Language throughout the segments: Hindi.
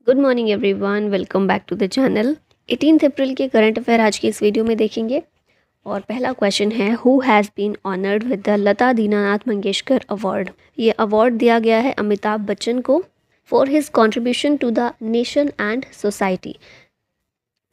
Good morning everyone, welcome back to the channel. 18 अप्रैल के करंट अफेयर आज की इस वीडियो में देखेंगे। और पहला क्वेश्चन है, who has been honoured with the Lata Dinanath Mangeshkar award. ये अवार्ड दिया गया है अमिताभ बच्चन को for his contribution to the nation and society.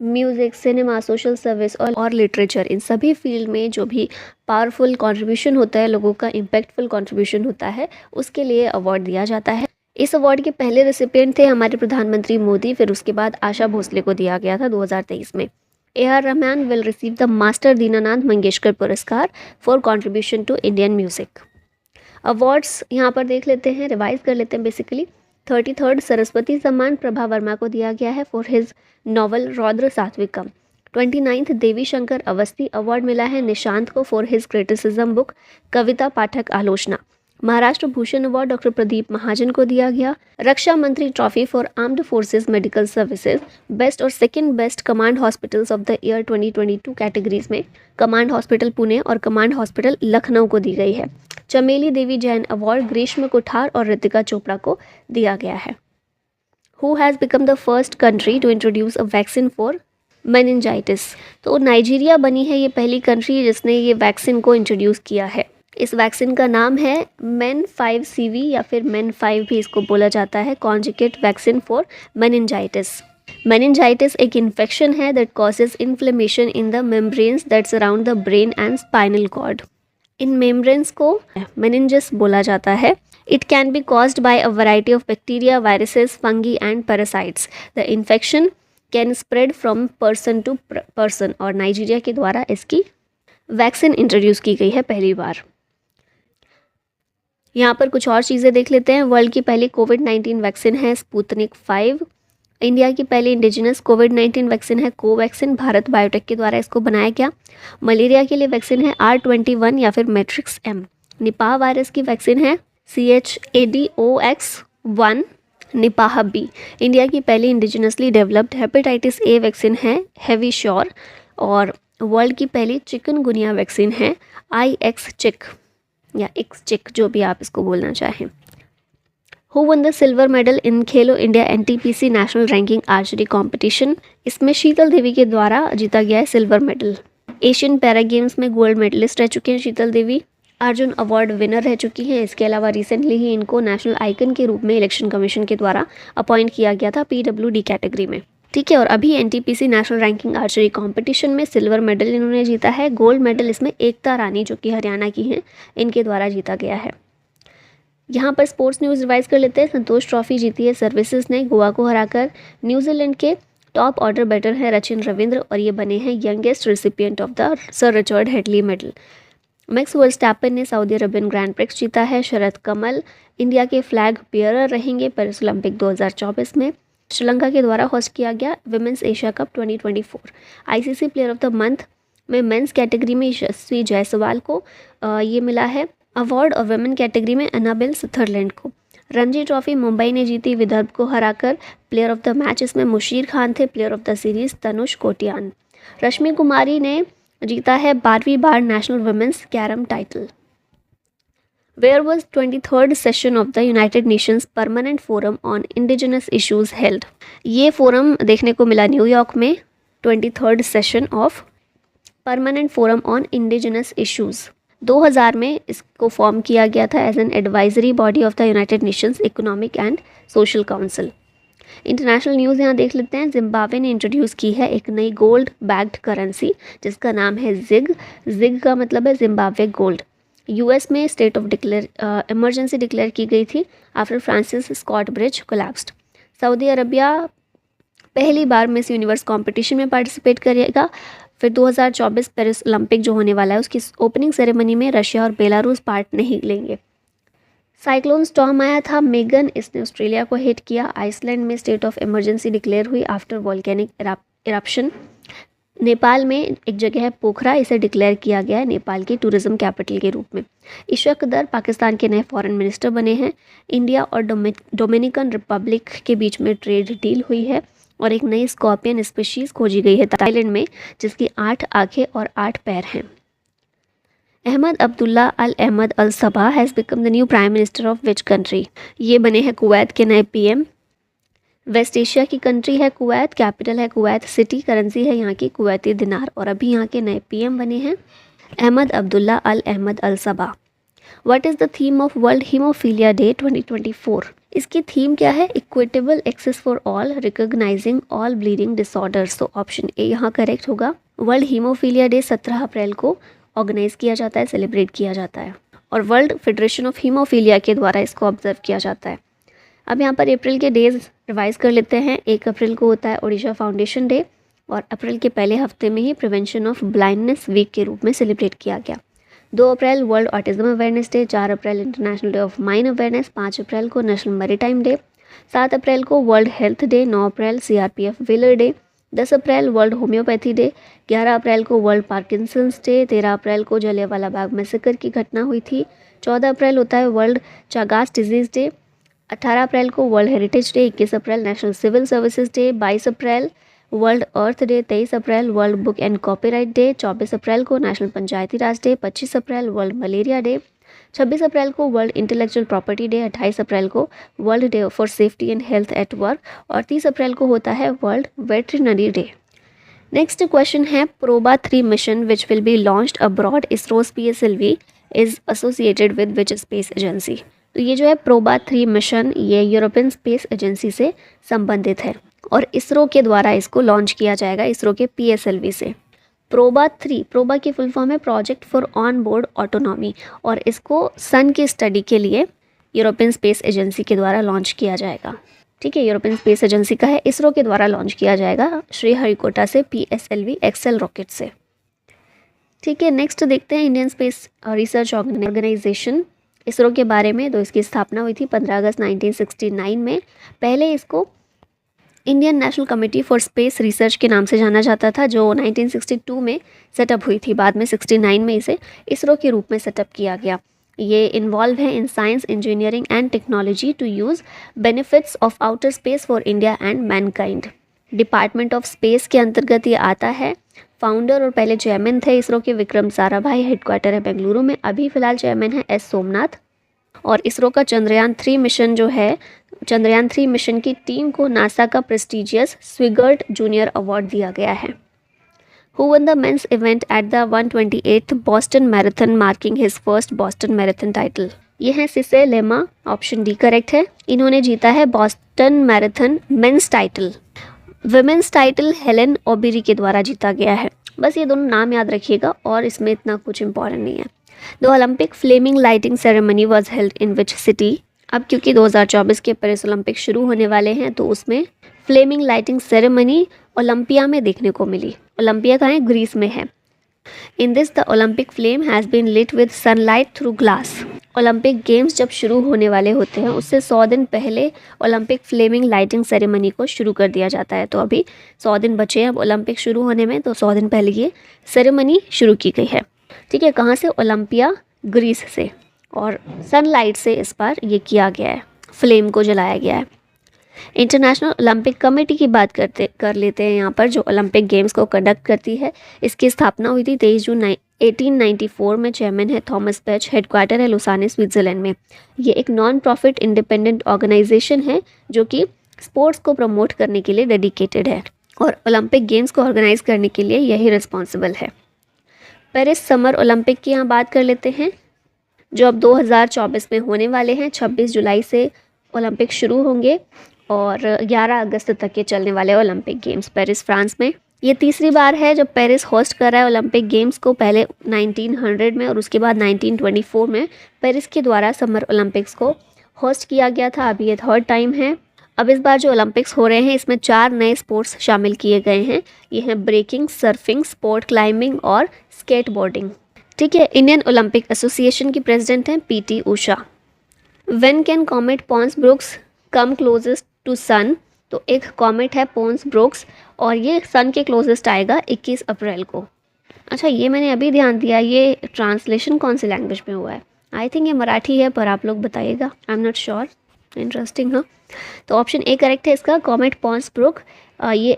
Music, cinema, social service और लिटरेचर, इन सभी फील्ड में जो भी पावरफुल कंट्रीब्यूशन होता है, लोगों का इम्पैक्टफुल कंट्रीब्यूशन होता है, उसके लिए अवार्ड दिया जाता है। इस अवार्ड के पहले रेसिपिएंट थे हमारे प्रधानमंत्री मोदी, फिर उसके बाद आशा भोसले को दिया गया था 2023 में। AR Rahman will receive the master Dinanath Mangeshkar पुरस्कार for contribution to Indian music. Awards यहाँ पर देख लेते हैं, रिवाइज कर लेते हैं बेसिकली। 33rd सरस्वती सम्मान प्रभा वर्मा को दिया गया है for his novel Raudra Satvikam. 29th Devi Shankar Awasthi award मिला है निशांत को for his criticism book Kavita Pathak Alochana. Maharashtra Bhushan award doctor Pradeep Mahajan को दिया गया। Raksha Mantri trophy for armed forces medical services, best और second best command hospitals of the year 2022 categories में कमांड हॉस्पिटल पुणे और कमांड हॉस्पिटल लखनऊ को दी गई है। चमेली देवी जैन अवार्ड ग्रीष्म कुठार और ऋतिका चोपड़ा को दिया गया है। Who has become the first country to introduce a vaccine for meningitis. तो नाइजीरिया बनी है ये पहली कंट्री जिसने ये वैक्सीन को इंट्रोड्यूस किया है। इस वैक्सीन का नाम है MEN5CV या फिर MEN5 भी इसको बोला जाता है, conjugate vaccine for meningitis. Meningitis एक इन्फेक्शन है that causes inflammation in the membranes that surround the brain and spinal cord. इन मेम्ब्रेन्स को मेनिंजस बोला जाता है। It can be caused by a variety of bacteria, viruses, fungi and parasites. The infection can spread from person to person और नाइजीरिया के द्वारा इसकी वैक्सीन इंट्रोड्यूस की गई है पहली बार। यहाँ पर कुछ और चीज़ें देख लेते हैं। वर्ल्ड की पहली कोविड-19 वैक्सीन है स्पुतनिक 5। इंडिया की पहली इंडिजिनस कोविड-19 वैक्सीन है कोवैक्सीन, भारत बायोटेक के द्वारा इसको बनाया गया। मलेरिया के लिए वैक्सीन है R21 या फिर मैट्रिक्स M। निपाह वायरस की वैक्सीन है CHADOX1 निपाह B। इंडिया की पहली indigenously developed hepatitis A vaccine है हेविश्योर। और वर्ल्ड की पहली चिकनगुनिया वैक्सीन है IXCHIK या IXCHIK, जो भी आप इसको बोलना चाहें। Who won the silver medal in Khelo India NTPC national ranking archery competition. इसमें शीतल देवी के द्वारा जीता गया है silver medal. Asian para games में गोल्ड मेडलिस्ट रह चुके हैं शीतल देवी। अर्जुन अवार्ड विनर रह चुकी हैं। इसके अलावा रिसेंटली ही इनको नेशनल आइकन के रूप में इलेक्शन कमीशन के द्वारा अपॉइंट किया गया था PWD कैटेगरी में। ठीक है, और अभी NTPC national ranking archery competition में सिल्वर मेडल इन्होंने जीता है। गोल्ड मेडल इसमें एकता रानी, जो कि हरियाणा की हैं, इनके द्वारा जीता गया है। यहाँ पर स्पोर्ट्स न्यूज़ रिवाइज कर लेते हैं। संतोष ट्रॉफी जीती है सर्विसेज ने गोवा को हराकर। न्यूजीलैंड के टॉप ऑर्डर बैटर हैं रचिन रविंद्र और ये बने हैं youngest recipient of the sir Richard Hadlee medal. Max Verstappen ने सऊदी अरबियन ग्रैंड प्रिक्स जीता है। शरद कमल इंडिया के फ्लैग बेयरर रहेंगे पेरिस ओलंपिक 2024 में। श्रीलंका के द्वारा होस्ट किया गया women's Asia cup 2024। ICC player of the month में मेंस कैटेगरी में यशस्वी जायसवाल को ये मिला है अवार्ड और वुमेन कैटेगरी में अनाबेल सथरलैंड को। रणजी ट्रॉफी मुंबई ने जीती विदर्भ को हराकर। प्लेयर ऑफ द मैच इसमें मुशीर खान थे। Player of the series Tanush Kotian. Rashmi Kumari ने जीता है 12वीं बार national women's carrom title. Where was 23rd session of the United Nations Permanent Forum on Indigenous Issues held? ये फोरम देखने को मिला न्यूयॉर्क में। 23rd session of permanent forum on indigenous issues 2000 में इसको फॉर्म किया गया था as an advisory body of the United Nations Economic and Social Council. International news यहाँ देख लेते हैं। जिम्बाब्वे ने इंट्रोड्यूस की है एक नई गोल्ड बैक्ड करेंसी जिसका नाम है जिग। जिग का मतलब है जिम्बाब्वे गोल्ड। US में स्टेट ऑफ इमरजेंसी डिक्लेयर की गई थी after Francis Scott Bridge collapsed. Saudi Arabia पहली बार मिस यूनिवर्स कंपटीशन में पार्टिसिपेट करेगा। फिर 2024 पेरिस ओलंपिक जो होने वाला है उसकी ओपनिंग सेरेमनी में रशिया और बेलारूस पार्ट नहीं लेंगे। साइक्लोन स्टॉर्म आया था मेगन, इसने ऑस्ट्रेलिया को हिट किया। आइसलैंड में स्टेट ऑफ इमरजेंसी डिक्लेयर हुई आफ्टर वॉल्केनिक इरप्शन। नेपाल में एक जगह है पोखरा, इसे डिक्लेयर किया गया है नेपाल की टूरिज्म कैपिटल के रूप में। इशक दर पाकिस्तान के नए फॉरेन मिनिस्टर बने हैं। इंडिया और डोमिनिकन रिपब्लिक के बीच में ट्रेड डील हुई है और एक नई स्कॉर्पियन स्पीशीज खोजी गई है थाईलैंड में जिसकी 8 आंखें और 8 पैर हैं। Ahmad Abdullah Al Ahmad Al Sabah has become the new prime minister of which country. ये बने हैं कुवैत के नए PM। वेस्ट एशिया की कंट्री है कुवैत, कैपिटल है कुवैत सिटी, करेंसी है यहाँ की कुवैती दिनार और अभी यहाँ के नए पीएम बने हैं Ahmad Abdullah Al Ahmad Al Sabah. What is the theme of world haemophilia day 2024? इसकी थीम क्या है? Equitable access for all, recognising all bleeding disorders. तो ऑप्शन ए यहाँ करेक्ट होगा। वर्ल्ड हीमोफीलिया डे 17 अप्रैल को ऑर्गेनाइज किया जाता है, सेलिब्रेट किया जाता है और वर्ल्ड फेडरेशन ऑफ हीमोफीलिया के द्वारा इसको ऑब्जर्व किया जाता है। अब यहाँ पर अप्रैल के डेज रिवाइज कर लेते हैं। 1 अप्रैल को होता है ओडिशा फाउंडेशन डे और अप्रैल के पहले हफ्ते में ही प्रिवेंशन ऑफ ब्लाइंडनेस वीक के रूप में सेलिब्रेट किया गया। 2 April world autism awareness day, 4 April international day of mine awareness, 5 April को नेशनल मैरीटाइम डे, 7 अप्रैल को world health day, 9 April CRPF valour day, 10 April world homeopathy day, 11 April को वर्ल्ड पार्किंसंस डे, 13 अप्रैल को जलियांवाला बाग मैसेकर की घटना हुई थी, 14 अप्रैल होता है world Chagas disease day, 18 April को world heritage day, 21 April national civil services day, 22 April world earth day, 23 April world book and copyright day, 24 April को national panchayati raj day, 25 April world malaria day, 26 April को world intellectual property day, 28 April को world day for safety and health at work और 30 अप्रैल को होता है world veterinary day. Next question है PROBA 3 mission which will be launched abroad, इसरोस PSLV is associated with which space agency? तो ये जो है प्रोबा 3 मिशन ये यूरोपियन स्पेस एजेंसी से संबंधित है और इसरो के द्वारा इसको लॉन्च किया जाएगा, इसरो के PSLV से। प्रोबा 3, प्रोबा की फुल फॉर्म है project for on board autonomy और इसको सन की स्टडी के लिए यूरोपियन स्पेस एजेंसी के द्वारा लॉन्च किया जाएगा। ठीक है, यूरोपियन स्पेस एजेंसी का है, इसरो के द्वारा लॉन्च किया जाएगा श्रीहरिकोटा से PSLV एक्सेल रॉकेट से। ठीक है, नेक्स्ट देखते हैं Indian Space Research Organisation ISRO के बारे में। तो इसकी स्थापना हुई थी 15 अगस्त 1969 में। पहले इसको Indian national committee for space research के नाम से जाना जाता था, जो 1962 में सेटअप हुई थी। बाद में 69 में इसे इसरो के रूप में सेटअप किया गया। ये इन्वॉल्व है in science, engineering and technology to use benefits of outer space for India and mankind. Department of space के अंतर्गत ये आता है। फाउंडर और पहले चेयरमैन थे इसरो के विक्रम साराभाई, हेडक्वार्टर है बेंगलुरु में। अभी फिलहाल चेयरमैन है S सोमनाथ। और इसरो का चंद्रयान 3 मिशन जो है, चंद्रयान 3 मिशन की टीम को नासा का प्रेस्टिजियस स्विगर्ट जूनियर अवार्ड दिया गया है। Who won the men's event at the 128th Boston Marathon, marking his first Boston Marathon title? ये है Sisay Lemma, option D correct है। इन्होंने जीता है Boston marathon men's title. Women's title Hellen Obiri के द्वारा जीता गया है। बस ये दोनों नाम याद रखिएगा और इसमें इतना कुछ इंपॉर्टेंट नहीं है। The Olympic flaming lighting ceremony was held in which city? अब क्योंकि 2024 के पेरिस ओलंपिक शुरू होने वाले हैं तो उसमें फ्लेमिंग लाइटिंग सेरेमनी ओलंपिया में देखने को मिली। ओलंपिया कहाँ है? ग्रीस में है। In this the Olympic flame has been lit with sunlight through glass. Olympic games जब शुरू होने वाले होते हैं उससे 100 दिन पहले ओलंपिक फ्लेमिंग लाइटिंग सेरेमनी को शुरू कर दिया जाता है। तो अभी 100 दिन बचे हैं अब ओलंपिक शुरू होने में, तो 100 दिन पहले ये सेरेमनी शुरू की गई है। ठीक है, कहाँ से? ओलंपिया ग्रीस से। और सनलाइट से इस बार ये किया गया है, फ्लेम को जलाया गया है। इंटरनेशनल ओलंपिक कमेटी की बात कर लेते हैं यहाँ पर, जो ओलंपिक गेम्स को कंडक्ट करती है। इसकी स्थापना हुई थी 23 जून 1894 में। चेयरमैन है थॉमस पेच, हेडक्वार्टर है लुसाने स्विट्जरलैंड में। ये एक नॉन प्रॉफिट इंडिपेंडेंट ऑर्गेनाइजेशन है जो कि स्पोर्ट्स को प्रमोट करने के लिए डेडिकेटेड है और ओलंपिक गेम्स को ऑर्गेनाइज करने के लिए यही रिस्पॉन्सिबल है। पेरिस समर ओलंपिक की यहाँ बात कर लेते हैं, जो अब 2024 में होने वाले हैं। 26 जुलाई से ओलंपिक शुरू होंगे और 11 अगस्त तक के चलने वाले ओलंपिक गेम्स पेरिस फ्रांस में। ये तीसरी बार है जब पेरिस होस्ट कर रहा है ओलंपिक गेम्स को। पहले 1900 में और उसके बाद 1924 में पेरिस के द्वारा समर ओलंपिक्स को होस्ट किया गया था। अभी ये 3rd टाइम है। अब इस बार जो ओलंपिक्स हो रहे हैं इसमें 4 नए स्पोर्ट्स शामिल किए गए हैं। ये हैं ब्रेकिंग, सर्फिंग, स्पोर्ट क्लाइंबिंग और स्केटबोर्डिंग। ठीक है, इंडियन ओलंपिक एसोसिएशन की प्रेसिडेंट हैं PT Usha. When can comet Pons Brooks come closest to sun? तो एक कॉमेट है पॉन्स ब्रुक्स और ये सन के क्लोजेस्ट आएगा 21 अप्रैल को। अच्छा, ये मैंने अभी ध्यान दिया, ये ट्रांसलेशन कौन सी लैंग्वेज में हुआ है? आई थिंक ये मराठी है, पर आप लोग बताइएगा, I am not sure. Interesting ना। तो ऑप्शन ए करेक्ट है इसका, कॉमेट पॉन्स ब्रुक। ये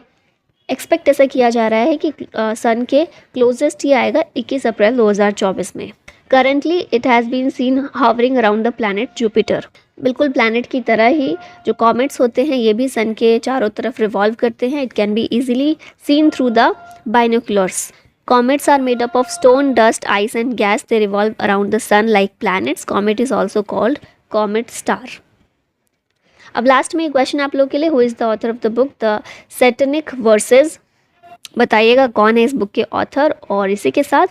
एक्सपेक्ट ऐसा किया जा रहा है कि सन के क्लोजेस्ट ही आएगा 21 अप्रैल 2024 में। Currently, it has been seen hovering around the planet Jupiter. बिल्कुल प्लैनेट की तरह ही जो कॉमेट्स होते हैं ये भी सन के चारों तरफ रिवॉल्व करते हैं. It can be easily seen through the binoculars. Comets are made up of stone, dust, ice and gas. They revolve around the sun like planets. Comet is also called comet star. अब लास्ट में एक क्वेश्चन आप लोग के लिए. Who is the author of the book the Satanic versus? बताइएगा कौन है इस बुक के ऑथर. और इसी के साथ